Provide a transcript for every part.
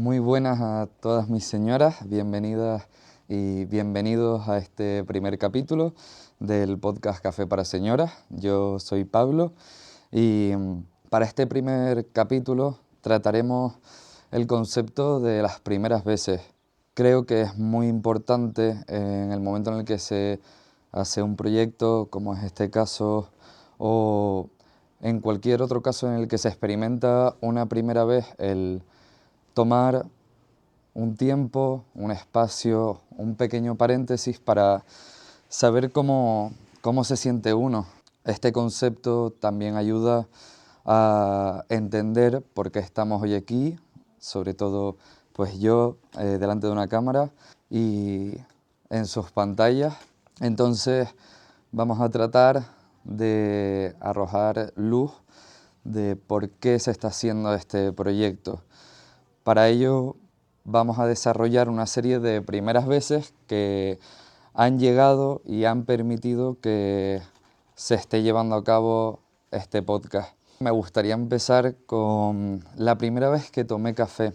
Muy buenas a todas mis señoras, bienvenidas y bienvenidos a este primer capítulo del podcast Café para Señoras. Yo soy Pablo y para este primer capítulo trataremos el concepto de las primeras veces. Creo que es muy importante en el momento en el que se hace un proyecto, como es este caso, o en cualquier otro caso en el que se experimenta una primera vez, el tomar un tiempo, un espacio, un pequeño paréntesis para saber cómo se siente uno. Este concepto también ayuda a entender por qué estamos hoy aquí, sobre todo pues yo delante de una cámara y en sus pantallas. Entonces vamos a tratar de arrojar luz de por qué se está haciendo este proyecto. Para ello vamos a desarrollar una serie de primeras veces que han llegado y han permitido que se esté llevando a cabo este podcast. Me gustaría empezar con la primera vez que tomé café.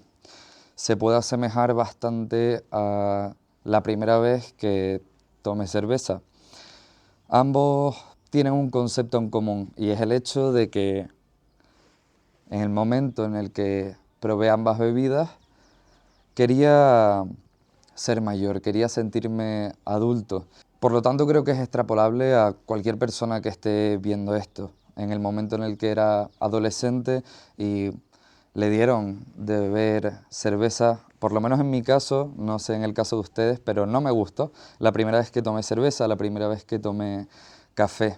Se puede asemejar bastante a la primera vez que tomé cerveza. Ambos tienen un concepto en común y es el hecho de que en el momento en el que probé ambas bebidas quería ser mayor, quería sentirme adulto. Por lo tanto, creo que es extrapolable a cualquier persona que esté viendo esto. En el momento en el que era adolescente y le dieron de beber cerveza, por lo menos en mi caso, no sé en el caso de ustedes, pero no me gustó la primera vez que tomé cerveza, la primera vez que tomé café.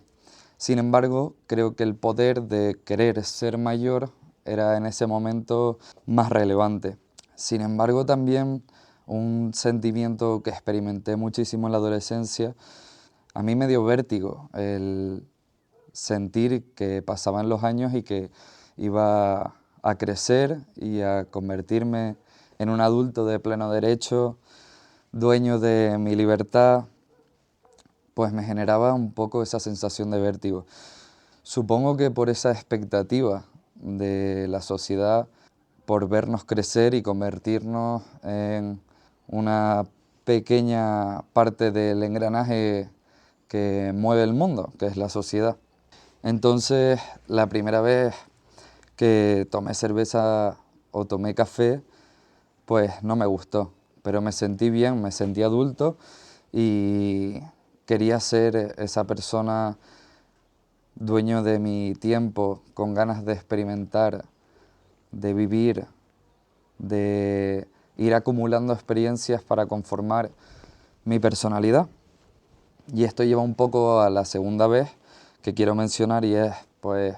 Sin embargo, creo que el poder de querer ser mayor era en ese momento más relevante. Sin embargo, también un sentimiento que experimenté muchísimo en la adolescencia, a mí me dio vértigo el sentir que pasaban los años y que iba a crecer y a convertirme en un adulto de pleno derecho, dueño de mi libertad, pues me generaba un poco esa sensación de vértigo. Supongo que por esa expectativa de la sociedad, por vernos crecer y convertirnos en una pequeña parte del engranaje que mueve el mundo, que es la sociedad. Entonces, la primera vez que tomé cerveza o tomé café, pues no me gustó, pero me sentí bien, me sentí adulto y quería ser esa persona dueño de mi tiempo, con ganas de experimentar, de vivir, de ir acumulando experiencias para conformar mi personalidad. Y esto lleva un poco a la segunda vez que quiero mencionar y es pues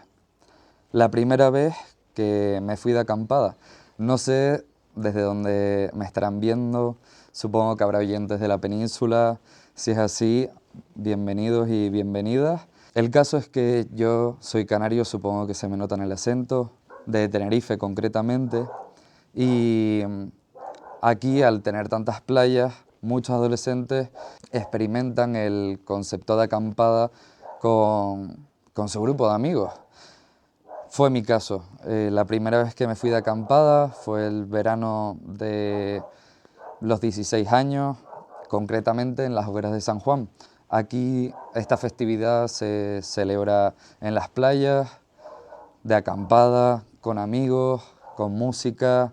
la primera vez que me fui de acampada. No sé desde dónde me estarán viendo, supongo que habrá oyentes de la península. Si es así, bienvenidos y bienvenidas. El caso es que yo soy canario, supongo que se me nota en el acento, de Tenerife concretamente, y aquí al tener tantas playas, muchos adolescentes experimentan el concepto de acampada con su grupo de amigos. Fue mi caso. La primera vez que me fui de acampada fue el verano de los 16 años, concretamente en las hogueras de San Juan. Aquí esta festividad se celebra en las playas, de acampada, con amigos, con música,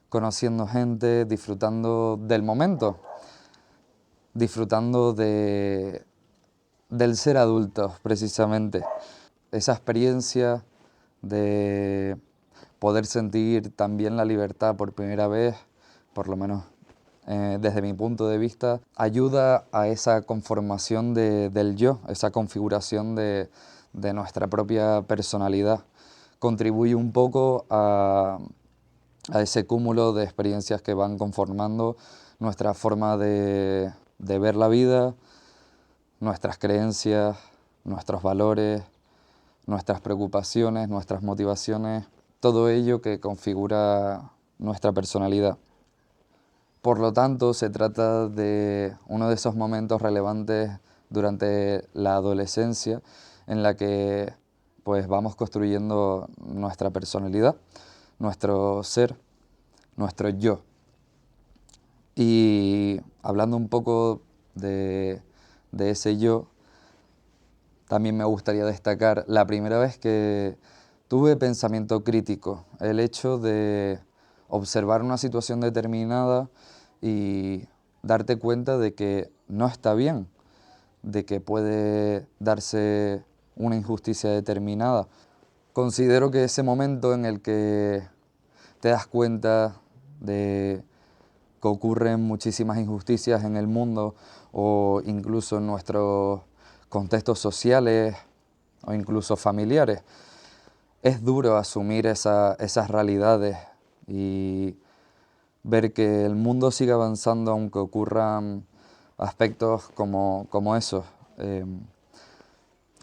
conociendo gente, disfrutando del momento, disfrutando del ser adultos, precisamente. Esa experiencia de poder sentir también la libertad por primera vez, por lo menos desde mi punto de vista, ayuda a esa conformación del yo, esa configuración de nuestra propia personalidad. Contribuye un poco a ese cúmulo de experiencias que van conformando nuestra forma de ver la vida, nuestras creencias, nuestros valores, nuestras preocupaciones, nuestras motivaciones, todo ello que configura nuestra personalidad. Por lo tanto, se trata de uno de esos momentos relevantes durante la adolescencia en la que pues vamos construyendo nuestra personalidad, nuestro ser, nuestro yo. Y hablando un poco de ese yo, también me gustaría destacar la primera vez que tuve pensamiento crítico, el hecho de observar una situación determinada y darte cuenta de que no está bien, de que puede darse una injusticia determinada. Considero que ese momento en el que te das cuenta de que ocurren muchísimas injusticias en el mundo o incluso en nuestros contextos sociales o incluso familiares, es duro asumir esas realidades y ver que el mundo sigue avanzando aunque ocurran aspectos como esos.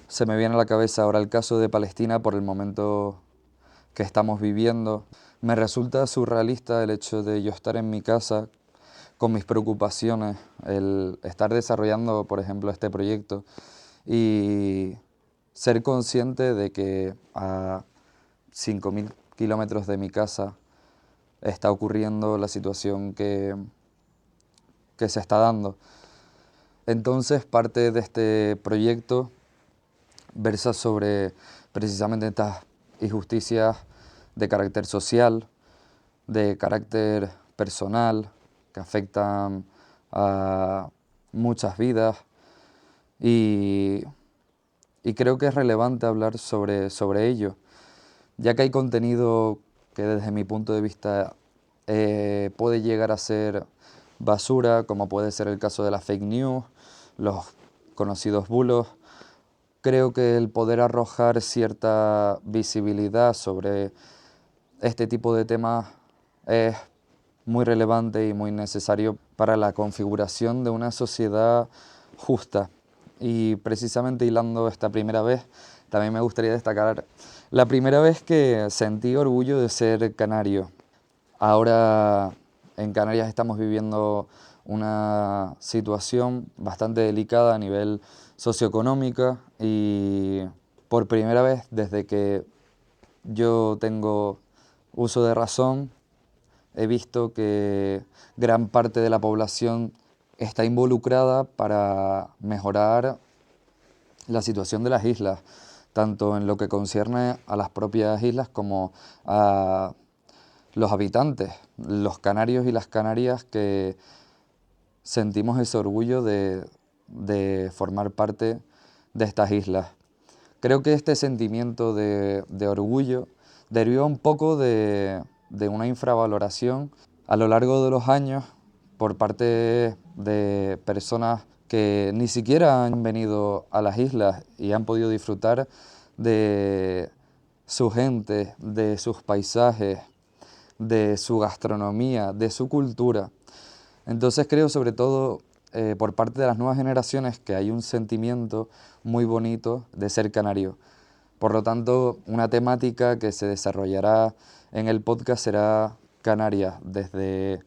Se me viene a la cabeza ahora el caso de Palestina por el momento que estamos viviendo. Me resulta surrealista el hecho de yo estar en mi casa con mis preocupaciones, el estar desarrollando, por ejemplo, este proyecto y ser consciente de que a 5.000 kilómetros de mi casa está ocurriendo la situación que se está dando. Entonces, parte de este proyecto versa sobre precisamente estas injusticias de carácter social, de carácter personal, que afectan a muchas vidas y, y creo que es relevante hablar sobre ello, ya que hay contenido que desde mi punto de vista puede llegar a ser basura, como puede ser el caso de las fake news, los conocidos bulos. Creo que el poder arrojar cierta visibilidad sobre este tipo de temas es muy relevante y muy necesario para la configuración de una sociedad justa. Y precisamente hilando esta primera vez, también me gustaría destacar la primera vez que sentí orgullo de ser canario. Ahora en Canarias estamos viviendo una situación bastante delicada a nivel socioeconómica y por primera vez desde que yo tengo uso de razón he visto que gran parte de la población está involucrada para mejorar la situación de las islas, tanto en lo que concierne a las propias islas como a los habitantes, los canarios y las canarias que sentimos ese orgullo de formar parte de estas islas. Creo que este sentimiento de orgullo deriva un poco de una infravaloración a lo largo de los años por parte de personas que ni siquiera han venido a las islas y han podido disfrutar de su gente, de sus paisajes, de su gastronomía, de su cultura. Entonces creo sobre todo por parte de las nuevas generaciones que hay un sentimiento muy bonito de ser canario. Por lo tanto, una temática que se desarrollará en el podcast será Canarias, desde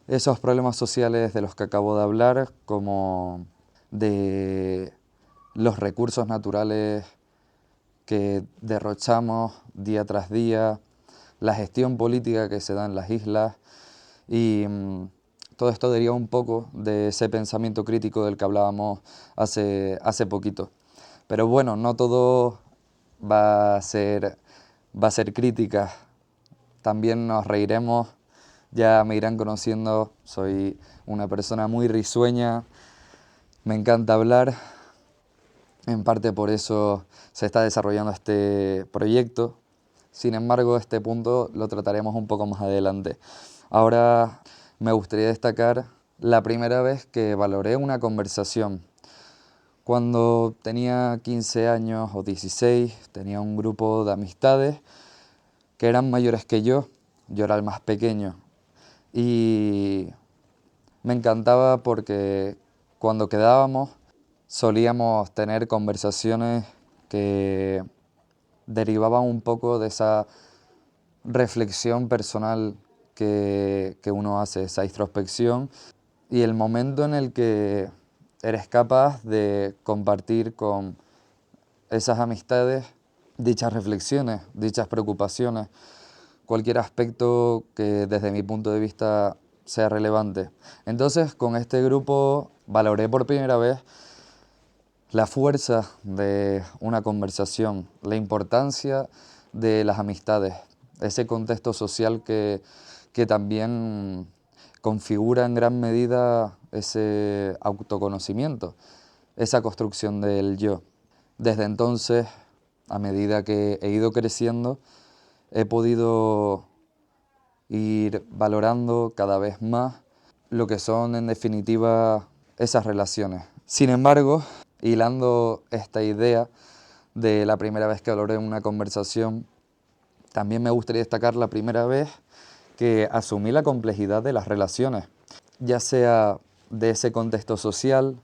esos problemas sociales de los que acabo de hablar, como de los recursos naturales que derrochamos día tras día, la gestión política que se da en las islas y todo esto deriva un poco de ese pensamiento crítico del que hablábamos hace poquito. Pero bueno, no todo va a ser crítica. También nos reiremos, ya me irán conociendo, soy una persona muy risueña, me encanta hablar, en parte por eso se está desarrollando este proyecto. Sin embargo, este punto lo trataremos un poco más adelante. Ahora me gustaría destacar la primera vez que valoré una conversación. Cuando tenía 15 años o 16, tenía un grupo de amistades que eran mayores que yo era el más pequeño. Y me encantaba porque cuando quedábamos solíamos tener conversaciones que derivaban un poco de esa reflexión personal que uno hace, esa introspección y el momento en el que eres capaz de compartir con esas amistades dichas reflexiones, dichas preocupaciones. cualquier aspecto que desde mi punto de vista sea relevante. Entonces, con este grupo valoré por primera vez la fuerza de una conversación, la importancia de las amistades, ese contexto social que también configura en gran medida ese autoconocimiento, esa construcción del yo. Desde entonces, a medida que he ido creciendo, he podido ir valorando cada vez más lo que son, en definitiva, esas relaciones. Sin embargo, hilando esta idea de la primera vez que valoré una conversación, también me gustaría destacar la primera vez que asumí la complejidad de las relaciones, ya sea de ese contexto social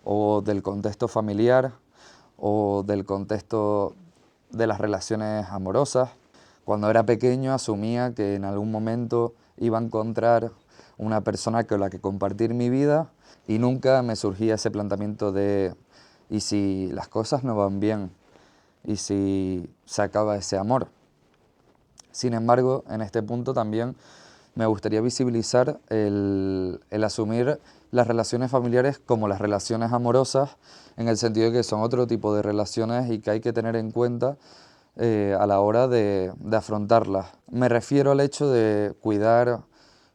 o del contexto familiar o del contexto de las relaciones amorosas. Cuando era pequeño asumía que en algún momento iba a encontrar una persona con la que compartir mi vida y nunca me surgía ese planteamiento de ¿y si las cosas no van bien? ¿Y si se acaba ese amor? Sin embargo, en este punto también me gustaría visibilizar el asumir las relaciones familiares como las relaciones amorosas, en el sentido de que son otro tipo de relaciones y que hay que tener en cuenta a la hora de afrontarlas. Me refiero al hecho de cuidar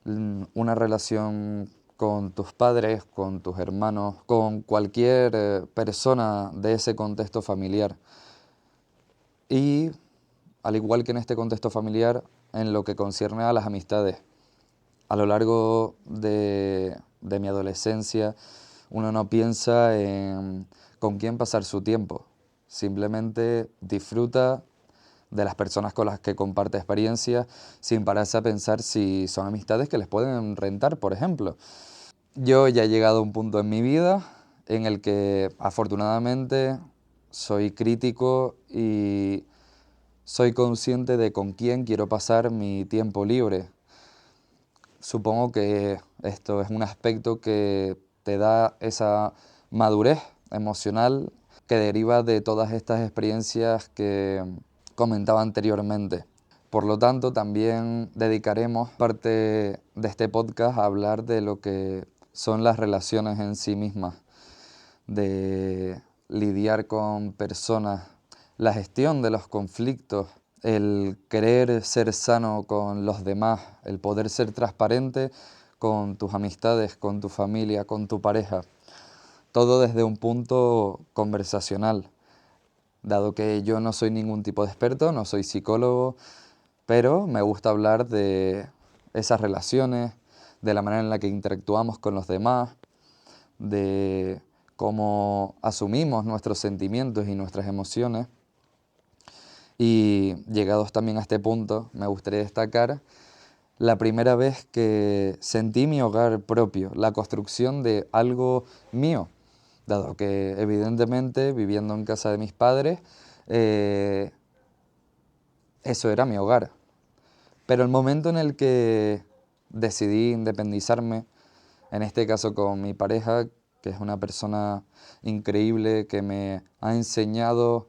una relación con tus padres, con tus hermanos, con cualquier persona de ese contexto familiar. Y al igual que en este contexto familiar, en lo que concierne a las amistades. A lo largo de mi adolescencia, uno no piensa en con quién pasar su tiempo. Simplemente disfruta de las personas con las que comparte experiencias sin pararse a pensar si son amistades que les pueden rentar, por ejemplo. Yo ya he llegado a un punto en mi vida en el que afortunadamente soy crítico y soy consciente de con quién quiero pasar mi tiempo libre. Supongo que esto es un aspecto que te da esa madurez emocional que deriva de todas estas experiencias que comentaba anteriormente. Por lo tanto, también dedicaremos parte de este podcast a hablar de lo que son las relaciones en sí mismas, de lidiar con personas, la gestión de los conflictos, el querer ser sano con los demás, el poder ser transparente con tus amistades, con tu familia, con tu pareja. Todo desde un punto conversacional, dado que yo no soy ningún tipo de experto, no soy psicólogo, pero me gusta hablar de esas relaciones, de la manera en la que interactuamos con los demás, de cómo asumimos nuestros sentimientos y nuestras emociones. Y llegados también a este punto, me gustaría destacar la primera vez que sentí mi hogar propio, la construcción de algo mío, dado que evidentemente viviendo en casa de mis padres, eso era mi hogar. Pero el momento en el que decidí independizarme, en este caso con mi pareja, que es una persona increíble, que me ha enseñado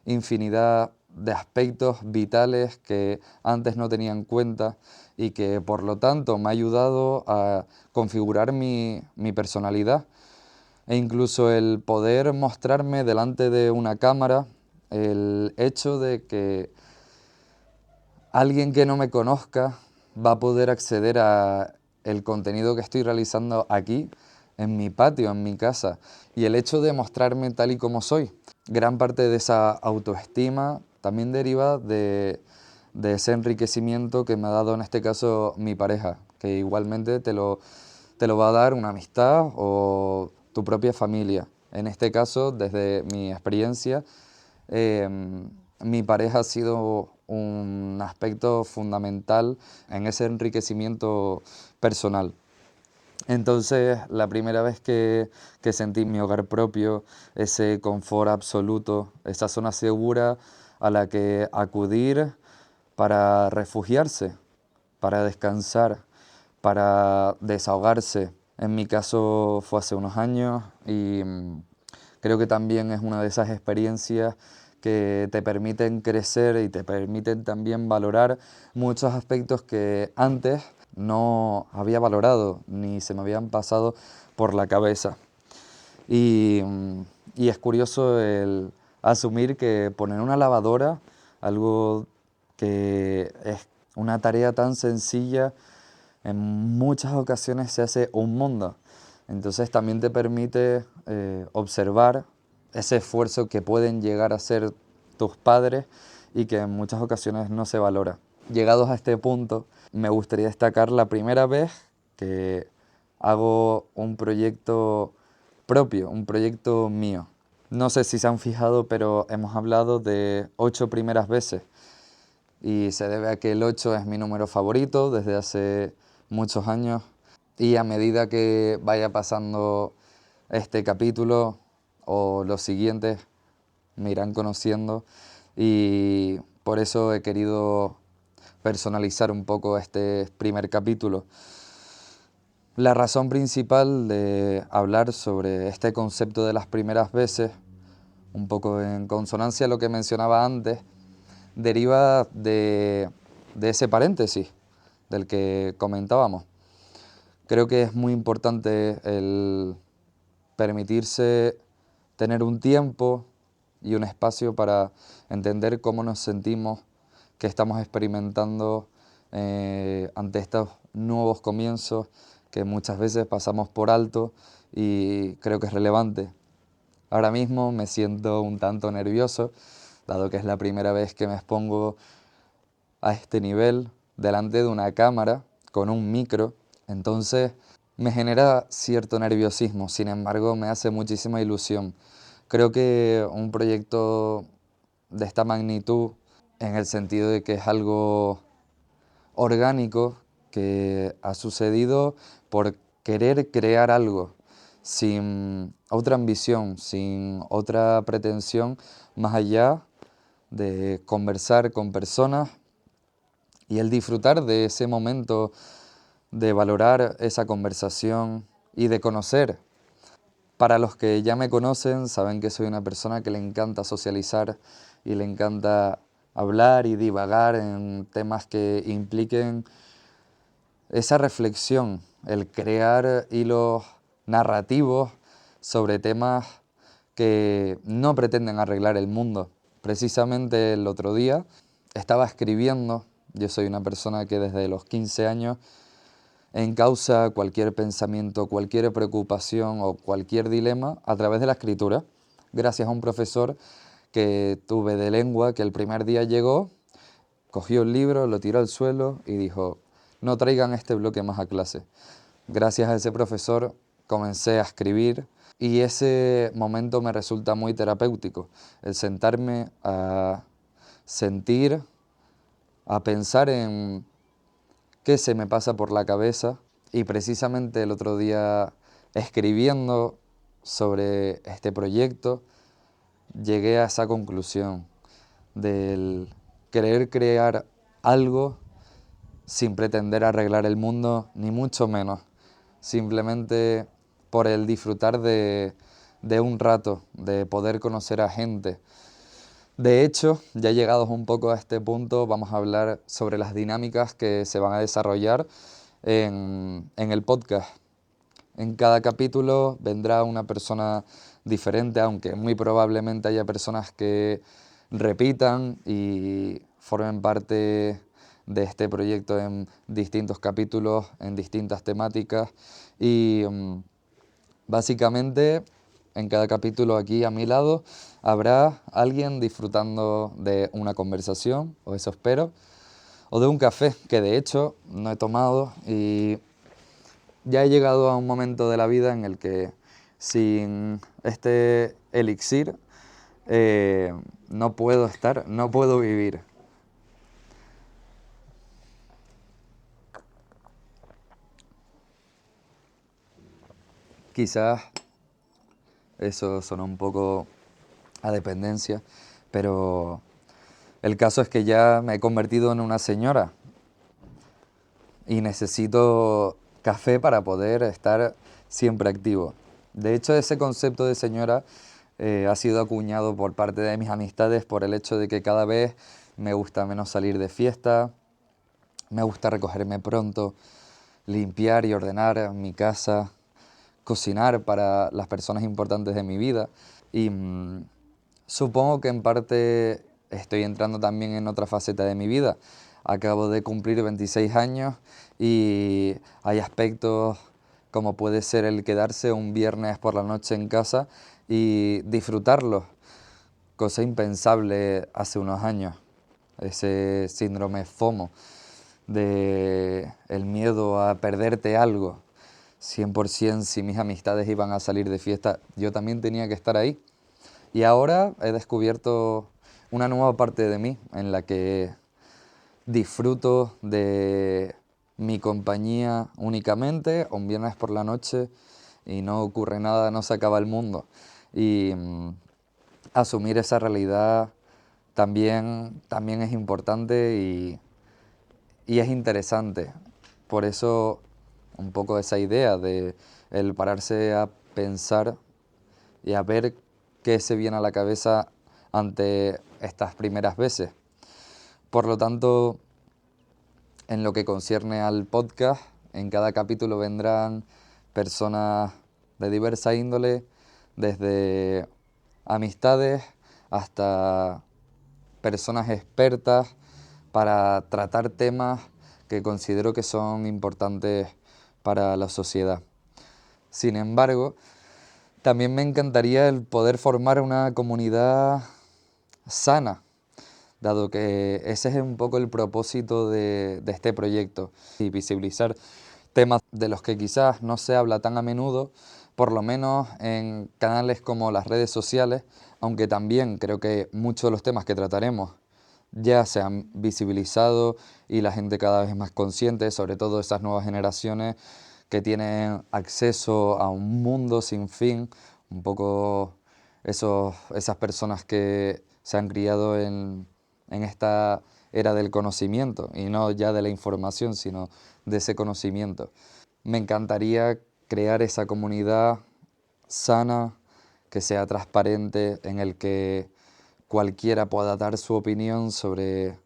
infinidad de aspectos vitales que antes no tenía en cuenta y que por lo tanto me ha ayudado a configurar mi personalidad e incluso el poder mostrarme delante de una cámara, el hecho de que alguien que no me conozca va a poder acceder a el contenido que estoy realizando aquí, en mi patio, en mi casa, y el hecho de mostrarme tal y como soy. Gran parte de esa autoestima también deriva de ese enriquecimiento que me ha dado en este caso mi pareja, que igualmente te lo va a dar una amistad o tu propia familia. En este caso, desde mi experiencia, mi pareja ha sido un aspecto fundamental en ese enriquecimiento personal. Entonces, la primera vez que sentí mi hogar propio, ese confort absoluto, esa zona segura a la que acudir para refugiarse, para descansar, para desahogarse. En mi caso fue hace unos años y creo que también es una de esas experiencias que te permiten crecer y te permiten también valorar muchos aspectos que antes no había valorado ni se me habían pasado por la cabeza. Y, y es curioso el asumir que poner una lavadora, algo que es una tarea tan sencilla, en muchas ocasiones se hace un mundo. Entonces también te permite observar ese esfuerzo que pueden llegar a hacer tus padres y que en muchas ocasiones no se valora. Llegados a este punto, me gustaría destacar la primera vez que hago un proyecto propio, un proyecto mío. No sé si se han fijado, pero hemos hablado de 8 primeras veces y se debe a que el 8 es mi número favorito desde hace muchos años y a medida que vaya pasando este capítulo o los siguientes me irán conociendo y por eso he querido personalizar un poco este primer capítulo. La razón principal de hablar sobre este concepto de las primeras veces, un poco en consonancia a lo que mencionaba antes, deriva de ese paréntesis del que comentábamos. Creo que es muy importante el permitirse tener un tiempo y un espacio para entender cómo nos sentimos, qué estamos experimentando ante estos nuevos comienzos que muchas veces pasamos por alto y creo que es relevante. Ahora mismo me siento un tanto nervioso, dado que es la primera vez que me expongo a este nivel delante de una cámara con un micro, entonces me genera cierto nerviosismo, sin embargo me hace muchísima ilusión. Creo que un proyecto de esta magnitud, en el sentido de que es algo orgánico, que ha sucedido por querer crear algo, sin otra ambición, sin otra pretensión, más allá de conversar con personas y el disfrutar de ese momento, de valorar esa conversación y de conocer. Para los que ya me conocen, saben que soy una persona que le encanta socializar y le encanta hablar y divagar en temas que impliquen esa reflexión, el crear hilos narrativos sobre temas que no pretenden arreglar el mundo. Precisamente el otro día estaba escribiendo, yo soy una persona que desde los 15 años encausa cualquier pensamiento, cualquier preocupación o cualquier dilema a través de la escritura, gracias a un profesor que tuve de lengua que el primer día llegó, cogió el libro, lo tiró al suelo y dijo: no traigan este bloque más a clase. Gracias a ese profesor comencé a escribir y ese momento me resulta muy terapéutico, el sentarme a sentir, a pensar en qué se me pasa por la cabeza y precisamente el otro día escribiendo sobre este proyecto llegué a esa conclusión del querer crear algo sin pretender arreglar el mundo, ni mucho menos, simplemente por el disfrutar de un rato, de poder conocer a gente. De hecho, ya llegados un poco a este punto, vamos a hablar sobre las dinámicas que se van a desarrollar en el podcast. En cada capítulo vendrá una persona diferente, aunque muy probablemente haya personas que repitan y formen parte de este proyecto en distintos capítulos, en distintas temáticas. Y básicamente en cada capítulo aquí a mi lado habrá alguien disfrutando de una conversación, o eso espero, o de un café, que de hecho no he tomado y ya he llegado a un momento de la vida en el que sin este elixir no puedo estar, no puedo vivir. Quizás eso sonó un poco a dependencia, pero el caso es que ya me he convertido en una señora y necesito café para poder estar siempre activo. De hecho, ese concepto de señora ha sido acuñado por parte de mis amistades por el hecho de que cada vez me gusta menos salir de fiesta, me gusta recogerme pronto, limpiar y ordenar mi casa, cocinar para las personas importantes de mi vida y supongo que en parte estoy entrando también en otra faceta de mi vida. Acabo de cumplir 26 años y hay aspectos como puede ser el quedarse un viernes por la noche en casa y disfrutarlo, cosa impensable hace unos años. Ese síndrome FOMO de el miedo a perderte algo. 100% si mis amistades iban a salir de fiesta, yo también tenía que estar ahí. Y ahora he descubierto una nueva parte de mí en la que disfruto de mi compañía únicamente, un viernes por la noche y no ocurre nada, no se acaba el mundo. Y asumir esa realidad también es importante y es interesante. Por eso un poco esa idea de el pararse a pensar y a ver qué se viene a la cabeza ante estas primeras veces. Por lo tanto, en lo que concierne al podcast, en cada capítulo vendrán personas de diversa índole, desde amistades hasta personas expertas, para tratar temas que considero que son importantes para la sociedad. Sin embargo, también me encantaría el poder formar una comunidad sana, dado que ese es un poco el propósito de este proyecto, y visibilizar temas de los que quizás no se habla tan a menudo, por lo menos en canales como las redes sociales, aunque también creo que muchos de los temas que trataremos ya se han visibilizado y la gente cada vez es más consciente, sobre todo esas nuevas generaciones que tienen acceso a un mundo sin fin, un poco esas personas que se han criado en esta era del conocimiento, y no ya de la información, sino de ese conocimiento. Me encantaría crear esa comunidad sana, que sea transparente, en el que cualquiera pueda dar su opinión sobre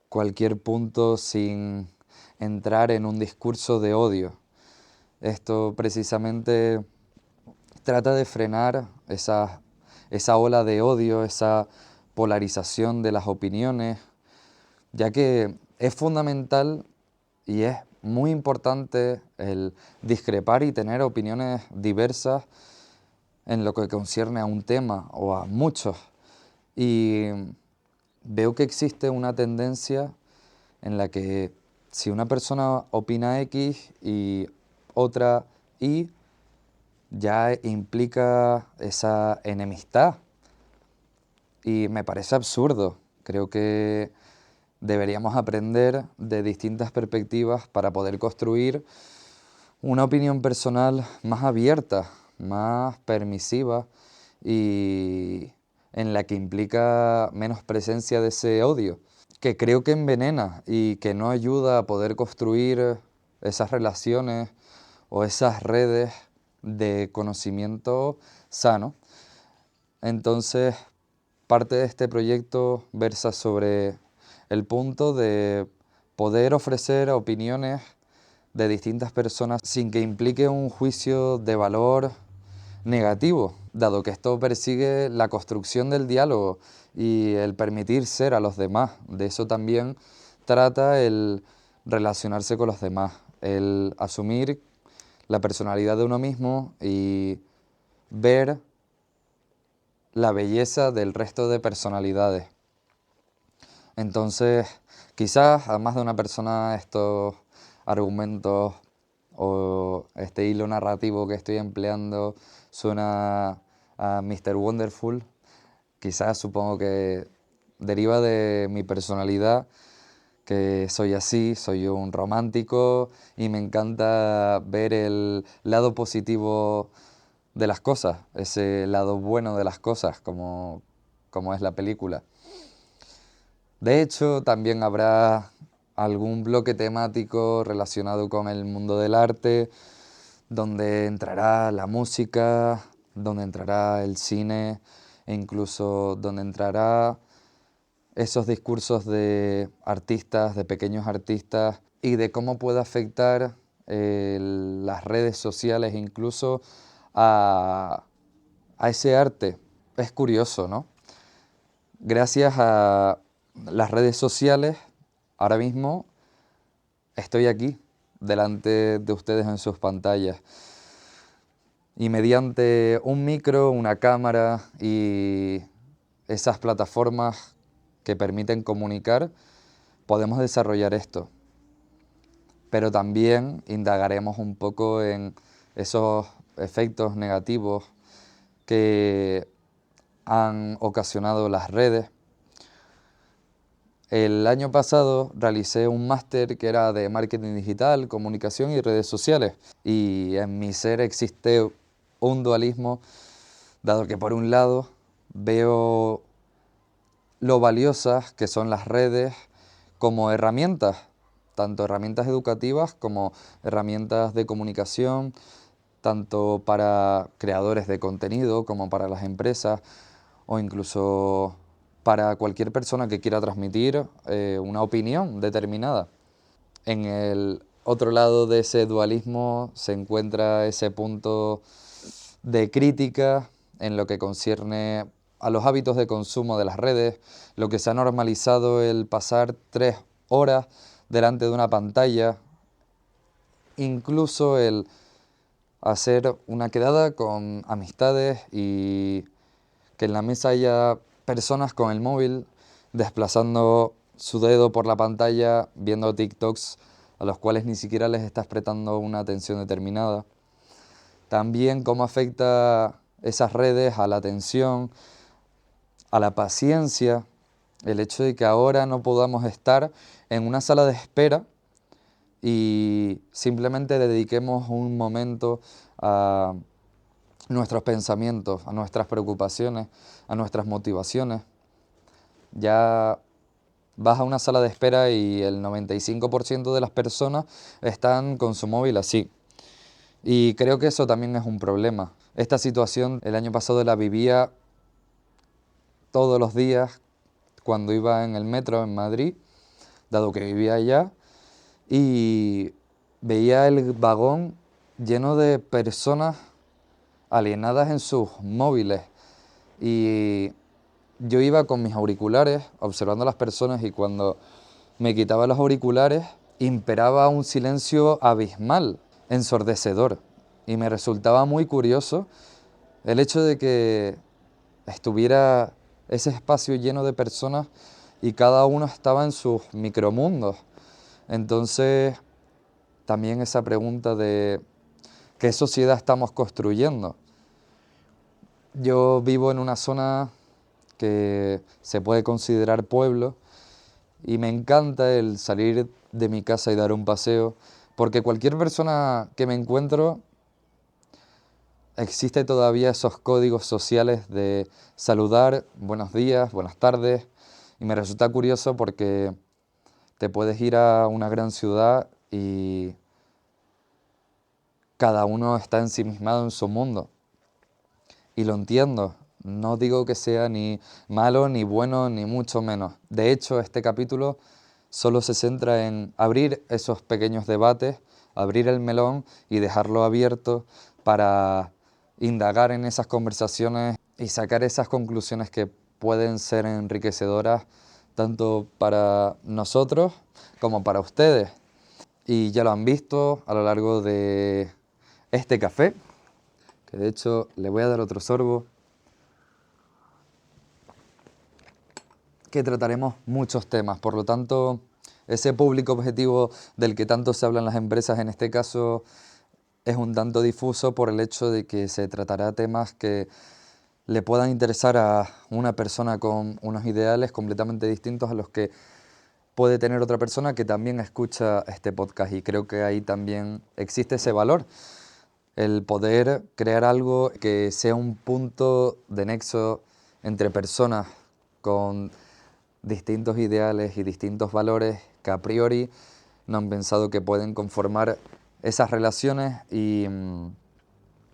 cualquier punto sin entrar en un discurso de odio. Esto precisamente trata de frenar esa ola de odio, esa polarización de las opiniones, ya que es fundamental y es muy importante el discrepar y tener opiniones diversas en lo que concierne a un tema o a muchos. Y veo que existe una tendencia en la que si una persona opina X y otra Y, ya implica esa enemistad. Y me parece absurdo. Creo que deberíamos aprender de distintas perspectivas para poder construir una opinión personal más abierta, más permisiva y en la que implica menos presencia de ese odio, que creo que envenena y que no ayuda a poder construir esas relaciones o esas redes de conocimiento sano. Entonces, parte de este proyecto versa sobre el punto de poder ofrecer opiniones de distintas personas sin que implique un juicio de valor negativo, dado que esto persigue la construcción del diálogo y el permitir ser a los demás. De eso también trata el relacionarse con los demás, el asumir la personalidad de uno mismo y ver la belleza del resto de personalidades. Entonces, quizás a más de una persona estos argumentos o este hilo narrativo que estoy empleando suena a Mr. Wonderful. Quizás supongo que deriva de mi personalidad, que soy así, soy un romántico y me encanta ver el lado positivo de las cosas, ese lado bueno de las cosas, como es la película. De hecho, también habrá algún bloque temático relacionado con el mundo del arte, donde entrará la música, donde entrará el cine e incluso donde entrará esos discursos de artistas, de pequeños artistas, y de cómo puede afectar las redes sociales incluso a, a ese arte. Es curioso, ¿no? Gracias a las redes sociales, ahora mismo estoy aquí, delante de ustedes en sus pantallas. Y mediante un micro, una cámara y esas plataformas que permiten comunicar, podemos desarrollar esto. Pero también indagaremos un poco en esos efectos negativos que han ocasionado las redes. El año pasado realicé un máster que era de marketing digital, comunicación y redes sociales. Y en mi ser existe un dualismo, dado que por un lado veo lo valiosas que son las redes como herramientas, tanto herramientas educativas como herramientas de comunicación, tanto para creadores de contenido como para las empresas o incluso para cualquier persona que quiera transmitir una opinión determinada. En el otro lado de ese dualismo se encuentra ese punto de crítica en lo que concierne a los hábitos de consumo de las redes, lo que se ha normalizado el pasar 3 horas delante de una pantalla, incluso el hacer una quedada con amistades y que en la mesa haya personas con el móvil desplazando su dedo por la pantalla, viendo TikToks a los cuales ni siquiera les estás prestando una atención determinada. También cómo afecta esas redes a la atención, a la paciencia, el hecho de que ahora no podamos estar en una sala de espera y simplemente dediquemos un momento a nuestros pensamientos, a nuestras preocupaciones, a nuestras motivaciones. Ya vas a una sala de espera y el 95% de las personas están con su móvil así. Y creo que eso también es un problema. Esta situación el año pasado la vivía todos los días cuando iba en el metro en Madrid, dado que vivía allá, y veía el vagón lleno de personas alienadas en sus móviles. Y yo iba con mis auriculares observando a las personas y cuando me quitaba los auriculares imperaba un silencio abismal, ensordecedor. Y me resultaba muy curioso el hecho de que estuviera ese espacio lleno de personas y cada uno estaba en sus micromundos. Entonces, también esa pregunta de qué sociedad estamos construyendo. Yo vivo en una zona que se puede considerar pueblo y me encanta el salir de mi casa y dar un paseo, porque cualquier persona que me encuentro existe todavía esos códigos sociales de saludar, buenos días, buenas tardes, y me resulta curioso porque te puedes ir a una gran ciudad y cada uno está ensimismado en su mundo. Y lo entiendo, no digo que sea ni malo, ni bueno, ni mucho menos. De hecho, este capítulo solo se centra en abrir esos pequeños debates, abrir el melón y dejarlo abierto para indagar en esas conversaciones y sacar esas conclusiones que pueden ser enriquecedoras tanto para nosotros como para ustedes. Y ya lo han visto a lo largo de este café, que de hecho le voy a dar otro sorbo, que trataremos muchos temas. Por lo tanto, ese público objetivo del que tanto se habla en las empresas, en este caso, es un tanto difuso por el hecho de que se tratará temas que le puedan interesar a una persona con unos ideales completamente distintos a los que puede tener otra persona que también escucha este podcast. Y creo que ahí también existe ese valor, el poder crear algo que sea un punto de nexo entre personas con distintos ideales y distintos valores que a priori no han pensado que pueden conformar esas relaciones y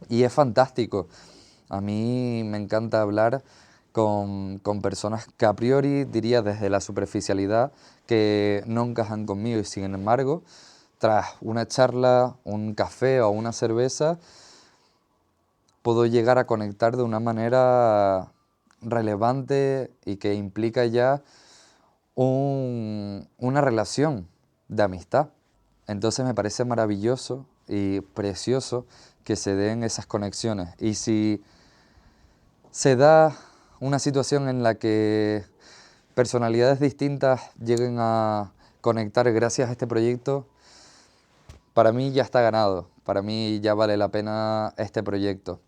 es fantástico. A mí me encanta hablar con personas que a priori diría desde la superficialidad que no encajan conmigo y sin embargo, tras una charla, un café o una cerveza, puedo llegar a conectar de una manera relevante y que implica ya una relación de amistad. Entonces me parece maravilloso y precioso que se den esas conexiones. Y si se da una situación en la que personalidades distintas lleguen a conectar gracias a este proyecto, para mí ya está ganado, para mí ya vale la pena este proyecto.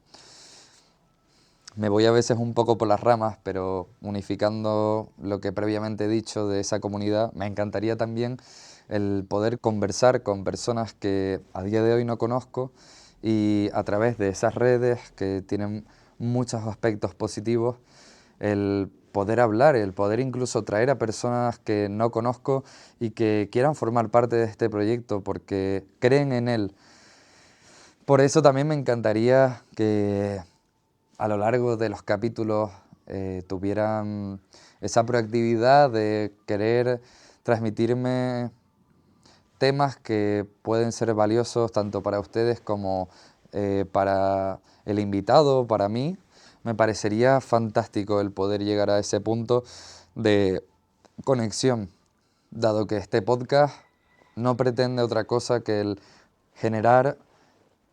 Me voy a veces un poco por las ramas, pero unificando lo que previamente he dicho de esa comunidad, me encantaría también el poder conversar con personas que a día de hoy no conozco y a través de esas redes que tienen muchos aspectos positivos, el poder hablar, el poder incluso traer a personas que no conozco y que quieran formar parte de este proyecto porque creen en él. Por eso también me encantaría que a lo largo de los capítulos tuvieran esa proactividad de querer transmitirme temas que pueden ser valiosos tanto para ustedes como para el invitado, para mí. Me parecería fantástico el poder llegar a ese punto de conexión, dado que este podcast no pretende otra cosa que el generar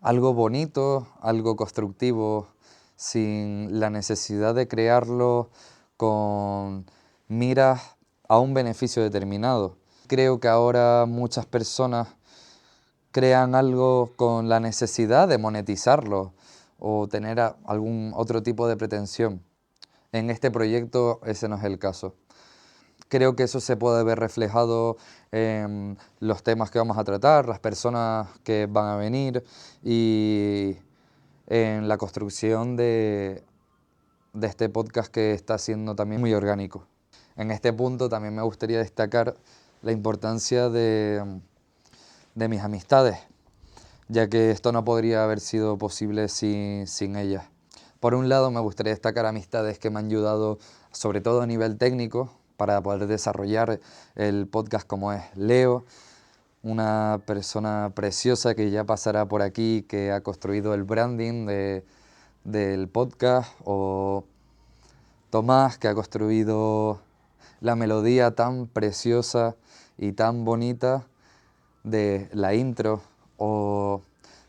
algo bonito, algo constructivo, sin la necesidad de crearlo con miras a un beneficio determinado. Creo que ahora muchas personas crean algo con la necesidad de monetizarlo o tener algún otro tipo de pretensión. En este proyecto ese no es el caso. Creo que eso se puede ver reflejado en los temas que vamos a tratar, las personas que van a venir y en la construcción de este podcast que está siendo también muy orgánico. En este punto también me gustaría destacar la importancia de mis amistades, ya que esto no podría haber sido posible sin ellas. Por un lado, me gustaría destacar amistades que me han ayudado, sobre todo a nivel técnico, para poder desarrollar el podcast como es Leo, una persona preciosa que ya pasará por aquí, que ha construido el branding del podcast, o Tomás, que ha construido la melodía tan preciosa y tan bonita de la intro, o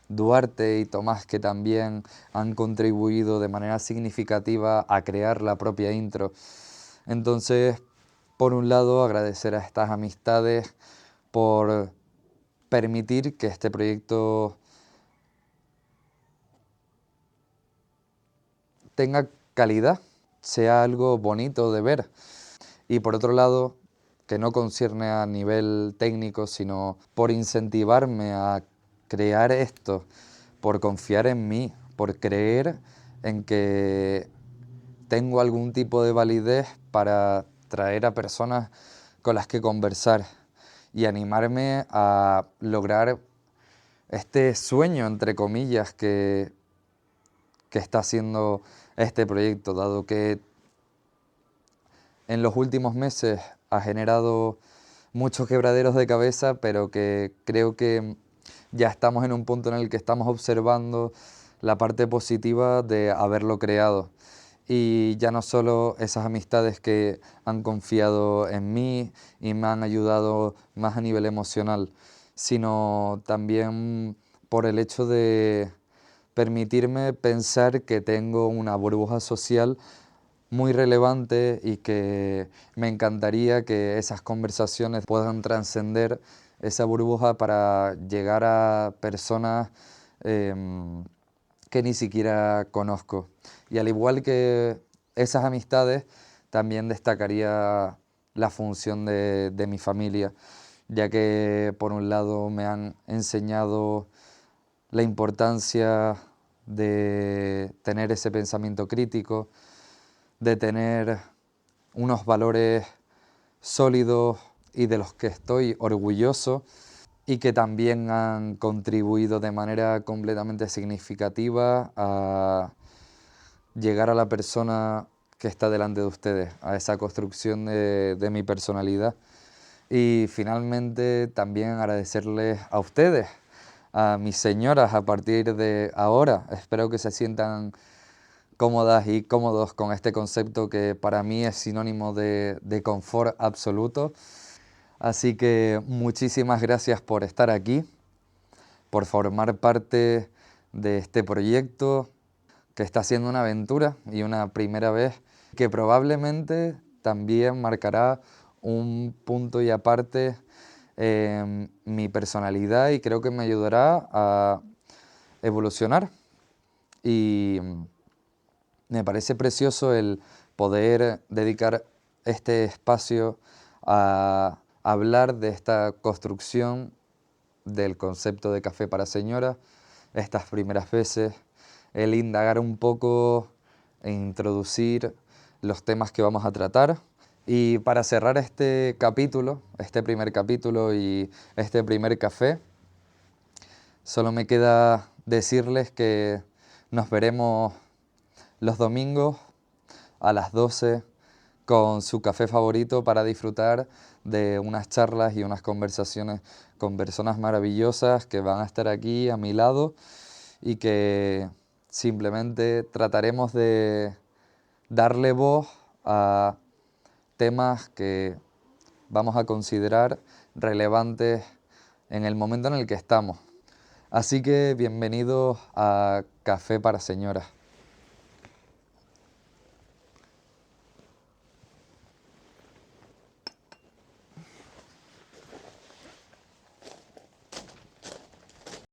Duarte y Tomás, que también han contribuido de manera significativa a crear la propia intro. Entonces, por un lado, agradecer a estas amistades por permitir que este proyecto tenga calidad, sea algo bonito de ver. Y por otro lado, que no concierne a nivel técnico, sino por incentivarme a crear esto, por confiar en mí, por creer en que tengo algún tipo de validez para traer a personas con las que conversar y animarme a lograr este sueño, entre comillas, que está haciendo este proyecto, dado que en los últimos meses ha generado muchos quebraderos de cabeza, pero que creo que ya estamos en un punto en el que estamos observando la parte positiva de haberlo creado. Y ya no solo esas amistades que han confiado en mí y me han ayudado más a nivel emocional, sino también por el hecho de permitirme pensar que tengo una burbuja social muy relevante y que me encantaría que esas conversaciones puedan trascender esa burbuja para llegar a personas que ni siquiera conozco. Y al igual que esas amistades, también destacaría la función de mi familia, ya que por un lado me han enseñado la importancia de tener ese pensamiento crítico, de tener unos valores sólidos y de los que estoy orgulloso y que también han contribuido de manera completamente significativa a llegar a la persona que está delante de ustedes, a esa construcción de mi personalidad. Y finalmente también agradecerles a ustedes, a mis señoras a partir de ahora. Espero que se sientan cómodas y cómodos con este concepto que para mí es sinónimo de confort absoluto. Así que muchísimas gracias por estar aquí, por formar parte de este proyecto que está siendo una aventura y una primera vez que probablemente también marcará un punto y aparte en mi personalidad y creo que me ayudará a evolucionar. Y me parece precioso el poder dedicar este espacio a hablar de esta construcción del concepto de café para señoras, estas primeras veces, el indagar un poco e introducir los temas que vamos a tratar. Y para cerrar este capítulo, este primer capítulo y este primer café, solo me queda decirles que nos veremos los domingos a las 12 con su café favorito para disfrutar de unas charlas y unas conversaciones con personas maravillosas que van a estar aquí a mi lado y que simplemente trataremos de darle voz a temas que vamos a considerar relevantes en el momento en el que estamos. Así que bienvenidos a Café para Señoras.